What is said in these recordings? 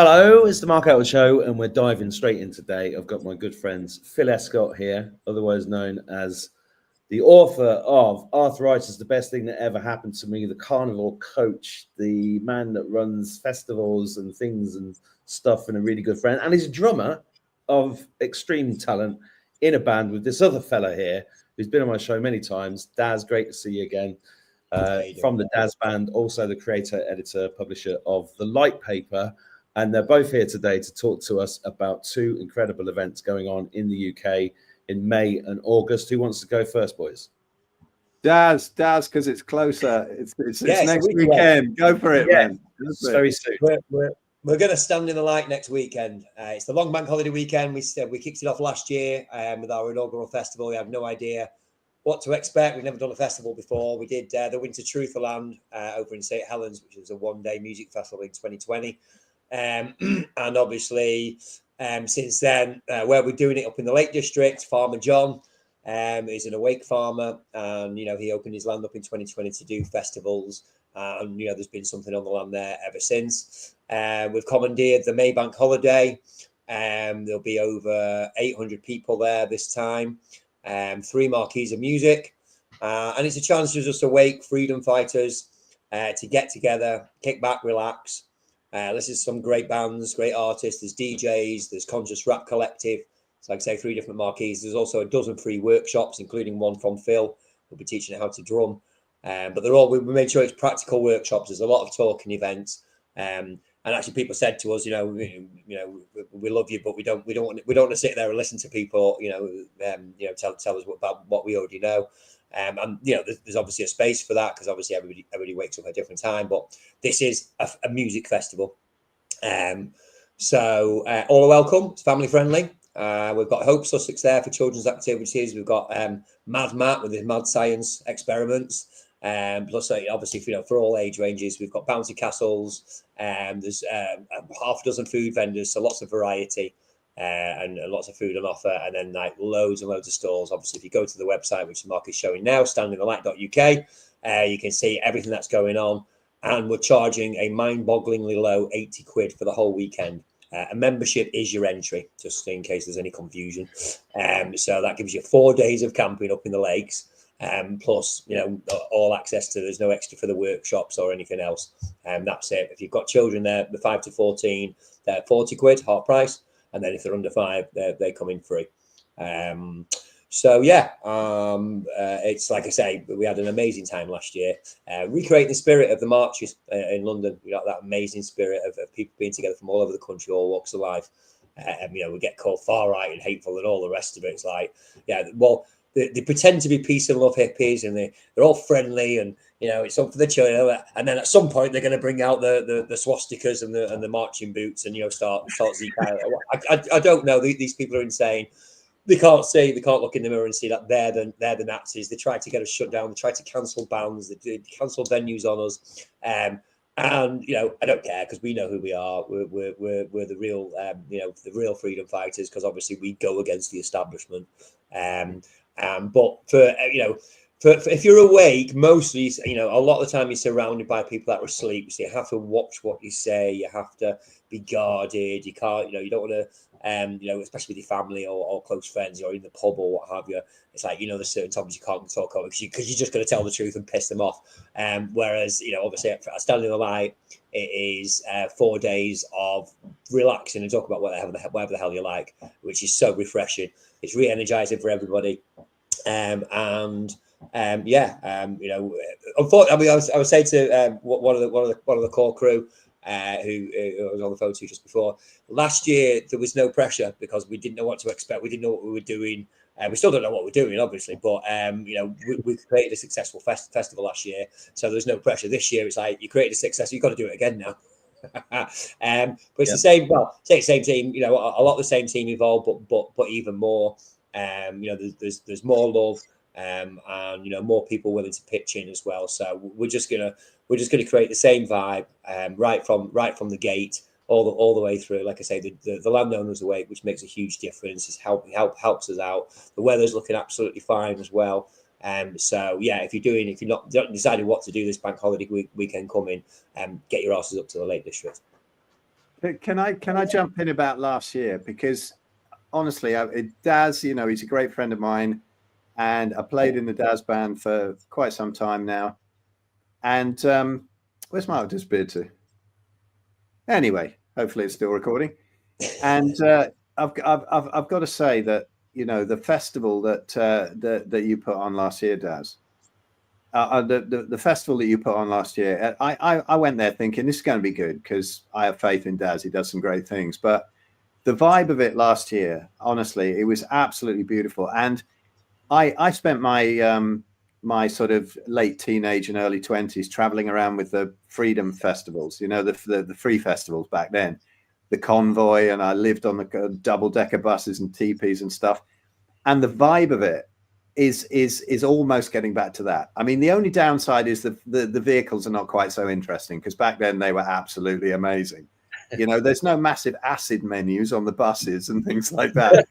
Hello, it's the Mark Outwood Show, and we're diving straight in today. I've got my good friends Phil Escott here, otherwise known as the author of Arthritis, the Best Thing That Ever Happened to Me, the carnival coach, the man that runs festivals and things and stuff, and a really good friend. And he's a drummer of extreme talent in a band with this other fella here who's been on my show many times. Daz, great to see you again. From the Daz Band, also the creator, editor, publisher of The Light Paper. And they're both here today to talk to us about two incredible events going on in the UK in May and August. Who wants to go first, boys? Daz, because it's closer. It's next weekend. Go for it, man. It's very soon. We're going to stand in the light next weekend. It's the long bank holiday weekend. We kicked it off last year with our inaugural festival. We have no idea what to expect. We've never done a festival before. We did the Winter Trutherland over in St Helens, which was a one-day music festival in 2020. And obviously, since then, where we're doing it up in the Lake District, Farmer John is an awake farmer, and he opened his land up in 2020 to do festivals, and there's been something on the land there ever since. We've commandeered the Maybank holiday. There'll be over 800 people there this time. 3 marquees of music, and it's a chance for just awake freedom fighters to get together, kick back, relax. This is some great bands, great artists. There's DJs, there's Conscious Rap Collective. So, like I say, 3 different marquees. There's also a dozen free workshops, including one from Phil, who'll be teaching how to drum. But we made sure it's practical workshops. There's a lot of talking events. And actually, people said to us, we love you, but we don't want to sit there and listen to people, tell us about what we already know. And there's obviously a space for that because obviously everybody wakes up at a different time. But this is a music festival, so all are welcome. It's family friendly. We've got Hope Sussex there for children's activities. We've got Mad Matt with his mad science experiments. Plus, obviously, for all age ranges, we've got bouncy castles. There's half a dozen food vendors, so lots of variety. And lots of food on offer, and then like loads and loads of stalls. Obviously, if you go to the website, which Mark is showing now, standinthelight.uk, you can see everything that's going on. And we're charging a mind-bogglingly low 80 quid for the whole weekend. A membership is your entry, just in case there's any confusion. So that gives you 4 days of camping up in the lakes, plus all access to. There's no extra for the workshops or anything else. That's it. If you've got children there, the 5 to 14, they're 40 quid, half price. And then if they're under 5, they come in free. It's like I say, we had an amazing time last year, recreating the spirit of the marches in London. We got that amazing spirit of people being together from all over the country, all walks of life. We get called far right and hateful and all the rest of it. It's like, they pretend to be peace and love hippies, and they're all friendly, and it's up for the children. And then at some point they're going to bring out the swastikas and the marching boots, and start Zeke out. I don't know. These people are insane. They can't look in the mirror and see that they're the Nazis. They try to get us shut down. They try to cancel bands. They cancel venues on us. And I don't care because we know who we are. We're the real the real freedom fighters, because obviously we go against the establishment. But for if you're awake, mostly, a lot of the time you're surrounded by people that are asleep. So you have to watch what you say. You have to be guarded. You can't, you don't want to, especially with your family or close friends or in the pub or what have you. It's like, there's certain topics you can't talk about because you're just going to tell the truth and piss them off. Whereas, obviously, Standing in the Light, it is 4 days of relaxing and talk about whatever the hell you like, which is so refreshing. It's re-energizing for everybody. Unfortunately, I would say to one of the core crew who I was on the phone to just before. Last year there was no pressure because we didn't know what to expect. We didn't know what we were doing. We still don't know what we're doing, obviously, but we created a successful festival last year, so there's no pressure. This year it's like you created a success, you've got to do it again now. But it's the same. Well, say same team. A lot of the same team involved, but even more. There's more love, and more people willing to pitch in as well. So we're just gonna create the same vibe, right from the gate, all the way through. Like I say, the landowners awake, which makes a huge difference. Is helps us out. The weather's looking absolutely fine as well. If you're not deciding what to do this bank holiday weekend coming, get your asses up to the Lake District. Can I jump in about last year? Because honestly, Daz, you know, he's a great friend of mine, and I played in the Daz band for quite some time now. And where's Mark disappeared to? Anyway, hopefully it's still recording. And I've got to say that, you know, the festival that you put on last year, Daz, the festival that you put on last year, I went there thinking this is going to be good because I have faith in Daz. He does some great things. But the vibe of it last year, honestly, it was absolutely beautiful. And I spent my sort of late teenage and early 20s traveling around with the freedom festivals, you know, the free festivals back then, the Convoy, and I lived on the double-decker buses and teepees and stuff. And the vibe of it is almost getting back to that. I mean, the only downside is the vehicles are not quite so interesting, because back then they were absolutely amazing. You know, there's no massive acid menus on the buses and things like that.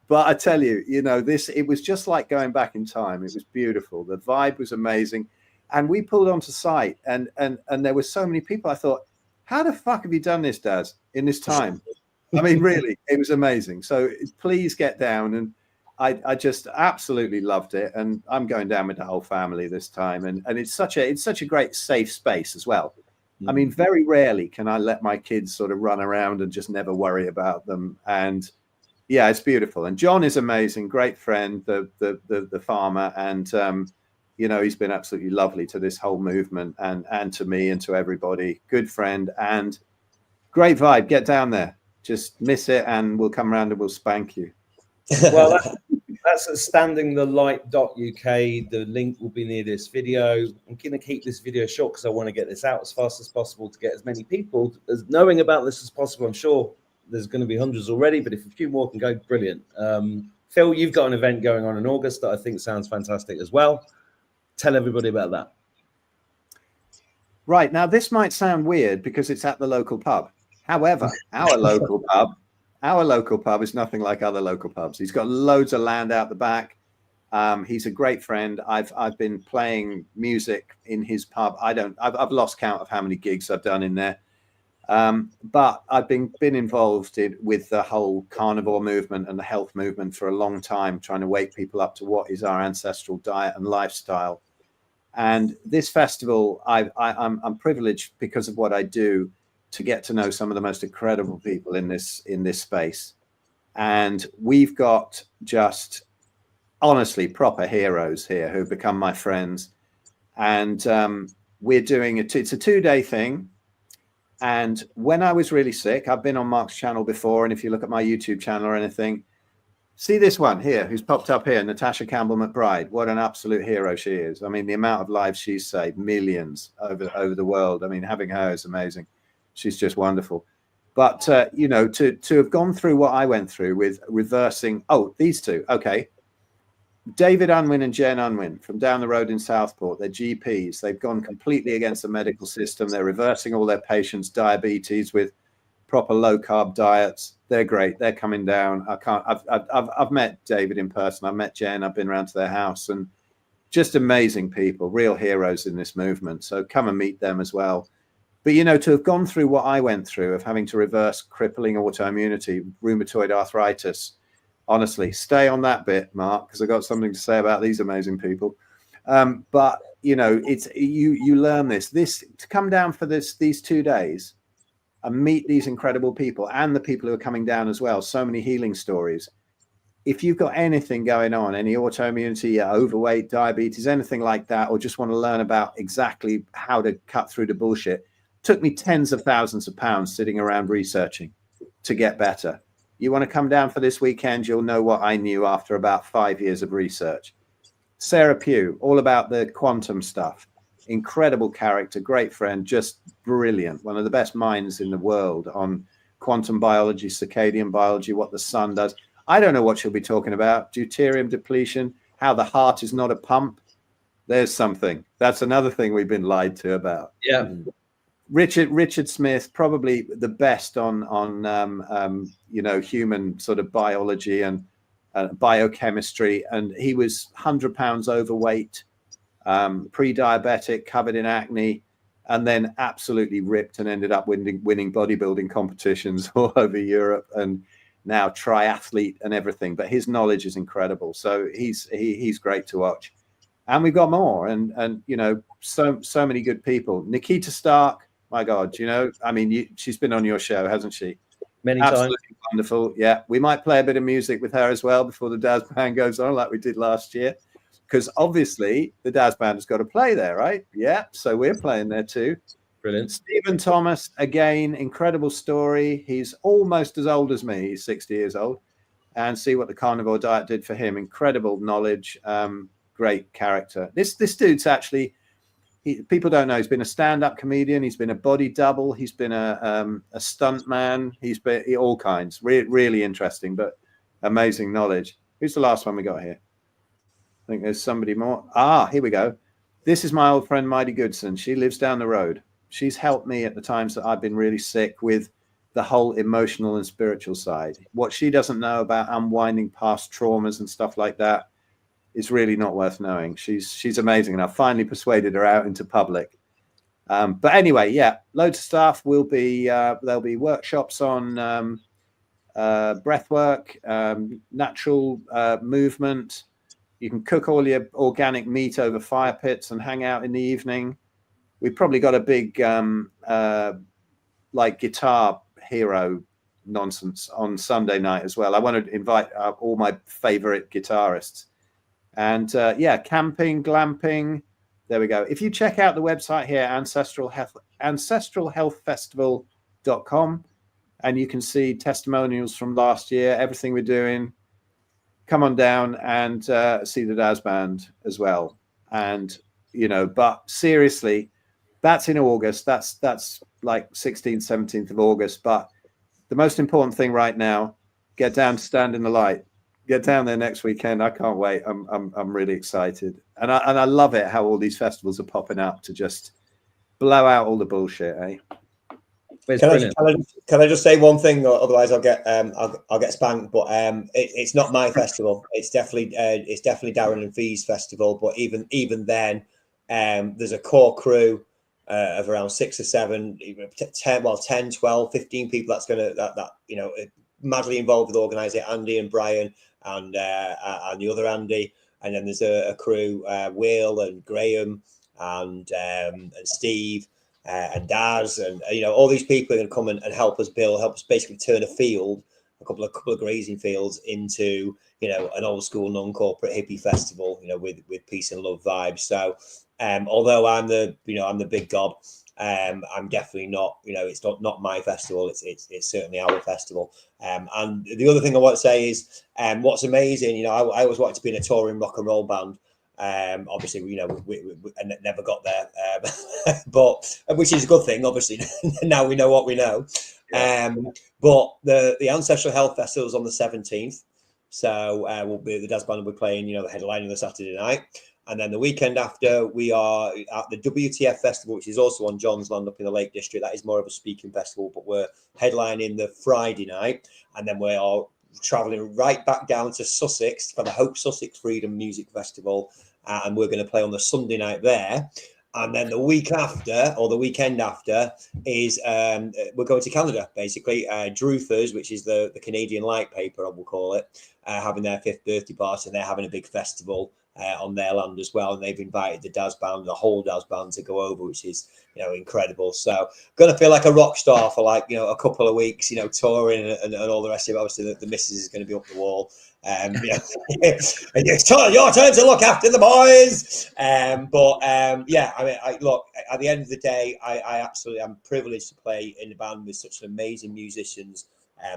But I tell you, you know, it was just like going back in time. It was beautiful. The vibe was amazing. And we pulled onto site and there were so many people. I thought, how the fuck have you done this, Daz, in this time? I mean, really, it was amazing. So please get down. And I just absolutely loved it. And I'm going down with the whole family this time. And it's such a great safe space as well. I mean, very rarely can I let my kids sort of run around and just never worry about them. And yeah, it's beautiful. And John is amazing, great friend, the farmer, and you know, he's been absolutely lovely to this whole movement and to me and to everybody. Good friend and great vibe. Get down there, just miss it, and we'll come around and we'll spank you. Well, that's at standingthelight.uk. The link will be near this video. I'm going to keep this video short because I want to get this out as fast as possible to get as many people as knowing about this as possible. I'm sure there's going to be hundreds already, but if a few more can go, brilliant. Phil, you've got an event going on in August that I think sounds fantastic as well. Tell everybody about that. Right, now this might sound weird because it's at the local pub. However, our local pub is nothing like other local pubs. He's got loads of land out the back. He's a great friend. I've been playing music in his pub. I've lost count of how many gigs I've done in there. But I've been involved with the whole carnivore movement and the health movement for a long time, trying to wake people up to what is our ancestral diet and lifestyle. And this festival, I'm privileged because of what I do to get to know some of the most incredible people in this space. And we've got just honestly proper heroes here who've become my friends. And we're doing it's a 2-day thing. And when I was really sick, I've been on Mark's channel before. And if you look at my YouTube channel or anything, see this one here, who's popped up here, Natasha Campbell McBride. What an absolute hero she is. I mean, the amount of lives she's saved, millions over the world. I mean, having her is amazing. She's just wonderful. But, you know, to have gone through what I went through with reversing, these two, okay. David Unwin and Jen Unwin from down the road in Southport, they're GPs. They've gone completely against the medical system. They're reversing all their patients' diabetes with proper low carb diets. They're great. They're coming down. I've met David in person. I've met Jen. I've been around to their house, and just amazing people, real heroes in this movement. So come and meet them as well. But, you know, to have gone through what I went through of having to reverse crippling autoimmunity, rheumatoid arthritis, honestly, stay on that bit, Mark, because I've got something to say about these amazing people. But, you know, it's you learn this to come down for these 2 days and meet these incredible people and the people who are coming down as well. So many healing stories. If you've got anything going on, any autoimmunity, overweight, diabetes, anything like that, or just want to learn about exactly how to cut through the bullshit, took me tens of thousands of pounds sitting around researching to get better. You want to come down for this weekend, you'll know what I knew after about 5 years of research. Sarah Pugh, all about the quantum stuff. Incredible character, great friend, just brilliant. One of the best minds in the world on quantum biology, circadian biology, what the sun does. I don't know what she'll be talking about. Deuterium depletion, how the heart is not a pump. There's something. That's another thing we've been lied to about. Yeah. Richard Smith, probably the best on you know, human sort of biology and biochemistry, and he was 100 pounds overweight, pre-diabetic, covered in acne, and then absolutely ripped and ended up winning bodybuilding competitions all over Europe, and now triathlete and everything. But his knowledge is incredible. So he's great to watch. And we've got more, and you know, so many good people. Nikita Stark, my God, you know, I mean, she's been on your show, hasn't she? Many Absolutely times. wonderful. Yeah, we might play a bit of music with her as well before the Daz Band goes on, like we did last year, because obviously the Daz Band has got to play there, right? Yeah, so we're playing there too. Brilliant. Stephen Thomas, again, incredible story. He's almost as old as me. He's 60 years old. And see what the carnivore diet did for him. Incredible knowledge, great character. This dude's actually, people don't know, he's been a stand-up comedian. He's been a body double. He's been a stunt man. He's been all kinds. Really interesting, but amazing knowledge. Who's the last one we got here? I think there's somebody more. Here we go. This is my old friend, Mighty Goodson. She lives down the road. She's helped me at the times that I've been really sick with the whole emotional and spiritual side. What she doesn't know about unwinding past traumas and stuff like that is really not worth knowing. She's amazing, and I finally persuaded her out into public. But anyway, yeah, loads of stuff. Will be there'll be workshops on breath work, natural movement. You can cook all your organic meat over fire pits and hang out in the evening. We've probably got a big like guitar hero nonsense on Sunday night as well. I want to invite all my favorite guitarists, and yeah, camping, glamping. There we go. If you check out the website here, ancestralhealthfestival.com, and you can see testimonials from last year, everything we're doing. Come on down and see the Daz Band as well. And you know, but seriously, that's in August. That's like 16th, 17th of August. But the most important thing right now, get down to Stand in the Light. Get down there next weekend. I can't wait. I'm really excited. And I love it how all these festivals are popping up to just blow out all the bullshit, eh? Can I just say one thing? Otherwise, I'll get spanked. But it's not my festival. It's definitely Darren and Fee's festival. But even then, there's a core crew of around 6 or 7, 10, 12, 15 people. That's gonna that you know, madly involved with organising. Andy and Brian and the other Andy, and then there's a crew, Will and Graham and Steve. And Daz, and you know, all these people are going to come and help us basically turn a field, a couple of grazing fields, into, you know, an old school non-corporate hippie festival, you know, with peace and love vibes. So although I'm the big gob, I'm definitely not, you know, it's not my festival. It's certainly our festival. And the other thing I want to say is, what's amazing, you know, I always wanted to be in a touring rock and roll band. Obviously, you know, we never got there, but which is a good thing. Obviously, now we know what we know. But the Ancestral Health Festival is on the 17th, so the Daz Band will be playing, you know, the headline on the Saturday night, and then the weekend after we are at the WTF Festival, which is also on John's Land up in the Lake District. That is more of a speaking festival, but we're headlining the Friday night, and then we are traveling right back down to Sussex for the Hope Sussex Freedom Music Festival, and we're going to play on the Sunday night there. And then the week after, or the weekend after, is we're going to Canada, basically. Drewfers, which is the Canadian light paper, I will call it, having their 5th birthday party, and they're having a big festival on their land as well. And they've invited the Daz Band, the whole Daz Band, to go over, which is, you know, incredible. So going to feel like a rock star for, like, you know, a couple of weeks, you know, touring and all the rest of it. Obviously, the missus is going to be up the wall. You know, it's your turn to look after the boys. Yeah, I mean, look, at the end of the day, I absolutely am privileged to play in the band with such amazing musicians,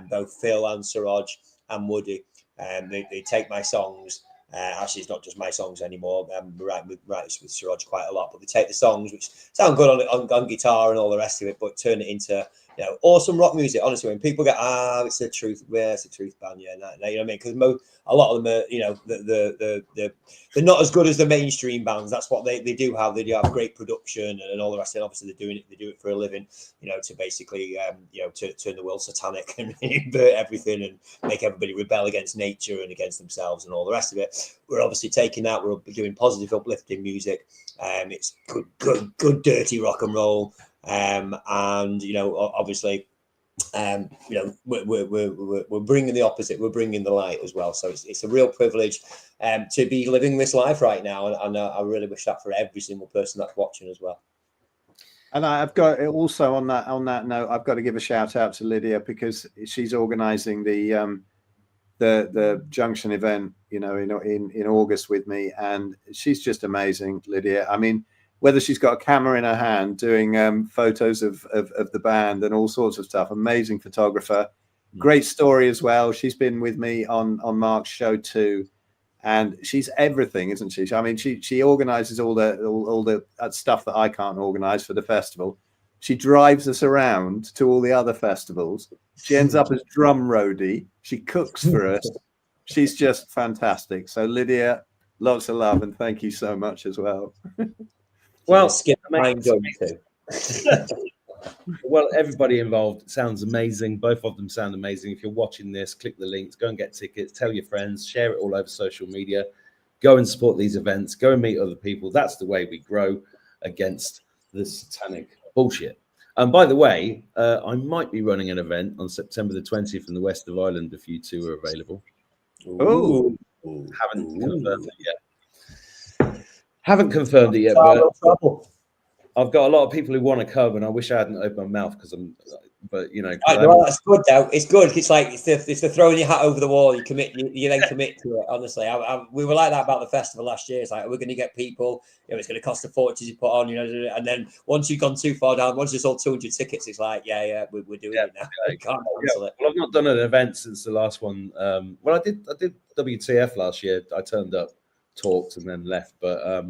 both Phil and Suraj and Woody. They take my songs. Actually, it's not just my songs anymore. Write with Suraj quite a lot, but they take the songs which sound good on guitar and all the rest of it, but turn it into, You know, awesome rock music. Honestly, when people go, it's a truth, it's a truth band, yeah, no, you know what I mean? Because a lot of them are, you know, they're not as good as the mainstream bands. That's what they do have. They do have great production and all the rest. And obviously, they do it for a living. You know, to basically, you know, to turn the world satanic and invert everything and make everybody rebel against nature and against themselves and all the rest of it. We're obviously taking that. We're doing positive, uplifting music. It's good, dirty rock and roll. And you know, obviously, you know, we're bringing the opposite. We're bringing the light as well. So it's a real privilege to be living this life right now, and I really wish that for every single person that's watching as well. And I've got also on that note, I've got to give a shout out to Lydia, because she's organising the Junction event, you know, in August with me, and she's just amazing, Lydia. I mean, whether she's got a camera in her hand doing photos of the band and all sorts of stuff, amazing photographer, great story as well. She's been with me on Mark's show too, and she's everything, isn't she? I mean, she organises all the stuff that I can't organise for the festival. She drives us around to all the other festivals. She ends up as drum roadie. She cooks for us. She's just fantastic. So Lydia, lots of love, and thank you so much as well. Well, well, everybody involved sounds amazing. Both of them sound amazing. If you're watching this, click the links, go and get tickets, tell your friends, share it all over social media, go and support these events, go and meet other people. That's the way we grow against this satanic bullshit. And by the way, I might be running an event on September the 20th in the west of Ireland if you two are available. Oh, haven't confirmed it yet. Haven't confirmed it yet, but I've got a lot of people who want to come, and I wish I hadn't opened my mouth but you know. Well, that's good though. It's good. It's like it's the throwing your hat over the wall. You commit. You then commit to it. Honestly, we were like that about the festival last year. It's like we're going to get people. You know, it's going to cost a fortune to put on. You know, and then once you've gone too far down, once you sold 200 tickets, it's like, we're doing it now. We can't cancel it. Well, I've not done an event since the last one. Well, I did WTF last year. I turned up, talked, and then left. But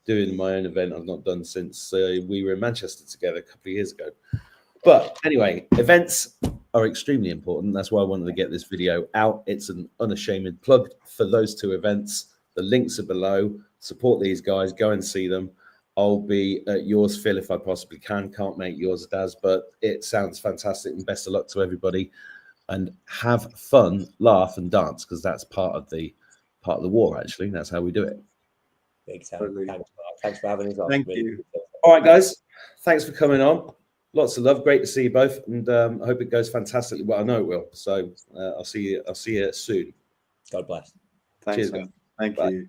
doing my own event, I've not done since we were in Manchester together a couple of years ago. But anyway, events are extremely important. That's why I wanted to get this video out. It's an unashamed plug for those two events. The links are below. Support these guys. Go and see them. I'll be at yours, Phil, if I possibly can. Can't make yours, Daz, but it sounds fantastic, and best of luck to everybody. And have fun, laugh, and dance, because that's part of the war. Actually, that's how we do it. Big time. Thanks for having us on. Thank you. All right, guys. Thanks for coming on. Lots of love. Great to see you both, and I hope it goes fantastically. Well, I know it will. So I'll see you soon. God bless. Thanks. Cheers, guys. Thank Bye. you.